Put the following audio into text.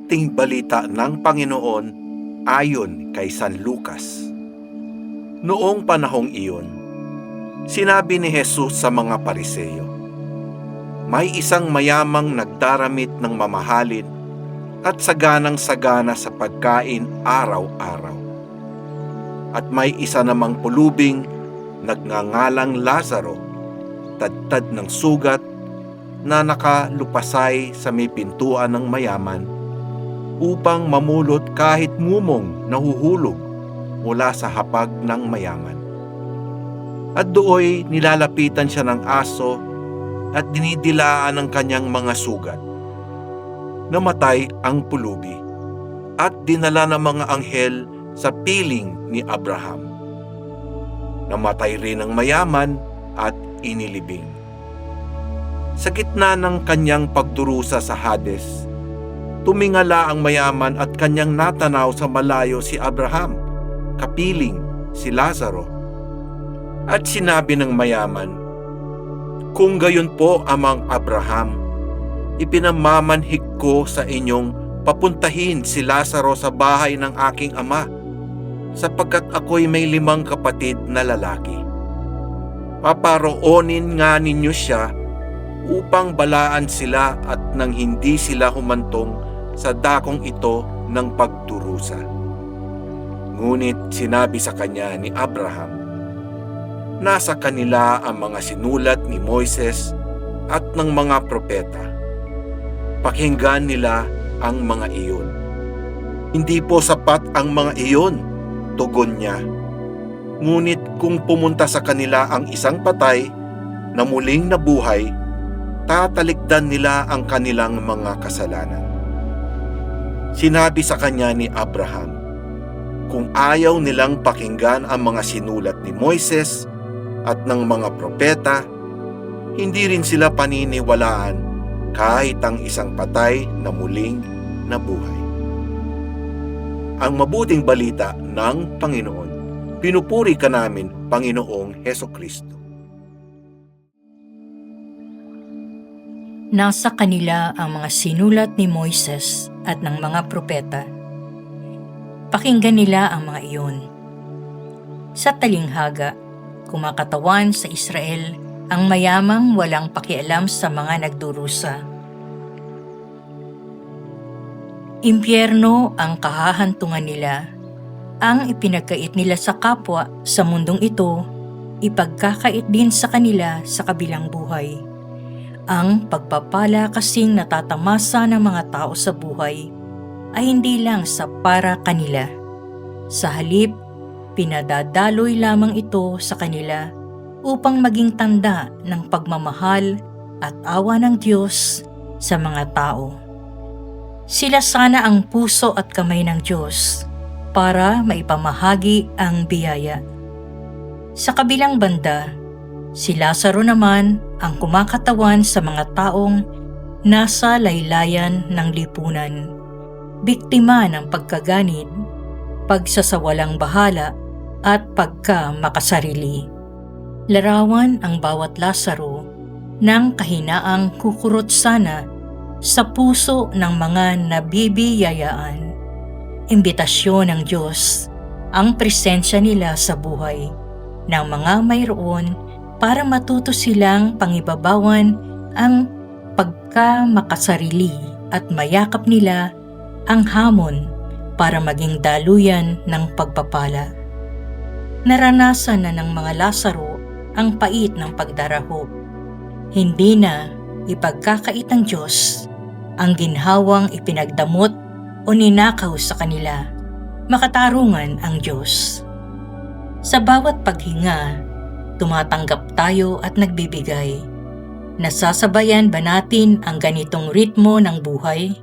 mabuting balita ng Panginoon ayon kay San Lucas. Noong panahong iyon, sinabi ni Jesus sa mga Pariseo, "May isang mayamang nagdaramit ng mamahalin at saganang-sagana sa pagkain araw-araw. At may isa namang pulubing nagngangalang Lazaro, tadtad ng sugat, na nakalupasay sa may pintuan ng mayaman upang mamulot kahit mumong nahuhulog mula sa hapag ng mayaman. At dooy nilalapitan siya ng aso at dinidilaan ng kanyang mga sugat. Namatay ang pulubi at dinala ng mga anghel sa piling ni Abraham. Namatay rin ang mayaman at inilibing. Sa gitna ng kanyang pagdurusa sa Hades, tumingala ang mayaman at kanyang natanaw sa malayo si Abraham, kapiling si Lazaro. At sinabi ng mayaman, "Kung gayon po, Amang Abraham, ipinamamanhik ko sa inyong papuntahin si Lazaro sa bahay ng aking ama, sapagkat ako'y may 5 kapatid na lalaki. Paparoonin nga ninyo siya upang balaan sila at nang hindi sila humantong sa dakong ito ng pagdurusa." Ngunit sinabi sa kanya ni Abraham, "Nasa kanila ang mga sinulat ni Moises at ng mga propeta. Pakinggan nila ang mga iyon." "Hindi po sapat ang mga iyon," tugon niya. "Ngunit kung pumunta sa kanila ang isang patay na muling nabuhay, tatalikdan nila ang kanilang mga kasalanan." Sinabi sa kanya ni Abraham, "Kung ayaw nilang pakinggan ang mga sinulat ni Moises at ng mga propeta, hindi rin sila paniniwalaan kahit ang isang patay na muling nabuhay." Ang mabuting balita ng Panginoon. Pinupuri ka namin, Panginoong Hesukristo. Nasa kanila ang mga sinulat ni Moises at ng mga propeta. Pakinggan nila ang mga iyon. Sa talinghaga, kumakatawan sa Israel ang mayamang walang pakialam sa mga nagdurusa. Impyerno ang kahahantungan nila. Ang ipinagkait nila sa kapwa sa mundong ito, ipagkakait din sa kanila sa kabilang buhay. Ang pagpapala kasing natatamasa ng mga tao sa buhay ay hindi lang sa para kanila. Sa halip, pinadadaloy lamang ito sa kanila upang maging tanda ng pagmamahal at awa ng Diyos sa mga tao. Sila sana ang puso at kamay ng Diyos para maipamahagi ang biyaya. Sa kabilang banda, si Lazaro naman ang kumakatawan sa mga taong nasa laylayan ng lipunan, biktima ng pagkaganid, pagsasawalang bahala at pagkamakasarili. Larawan ang bawat Lazaro ng kahinaang kukurot sana sa puso ng mga nabibiyayaan. Imbitasyon ng Diyos ang presensya nila sa buhay ng mga mayroon para matuto silang pangibabawan ang pagkamakasarili at mayakap nila ang hamon para maging daluyan ng pagpapala. Naranasan na ng mga Lazaro ang pait ng pagdarahop. Hindi na ipagkakait ng Diyos ang ginhawang ipinagdamot o ninakaw sa kanila. Makatarungan ang Diyos. Sa bawat paghinga, tumatanggap tayo at nagbibigay. Nasasabayan ba natin ang ganitong ritmo ng buhay?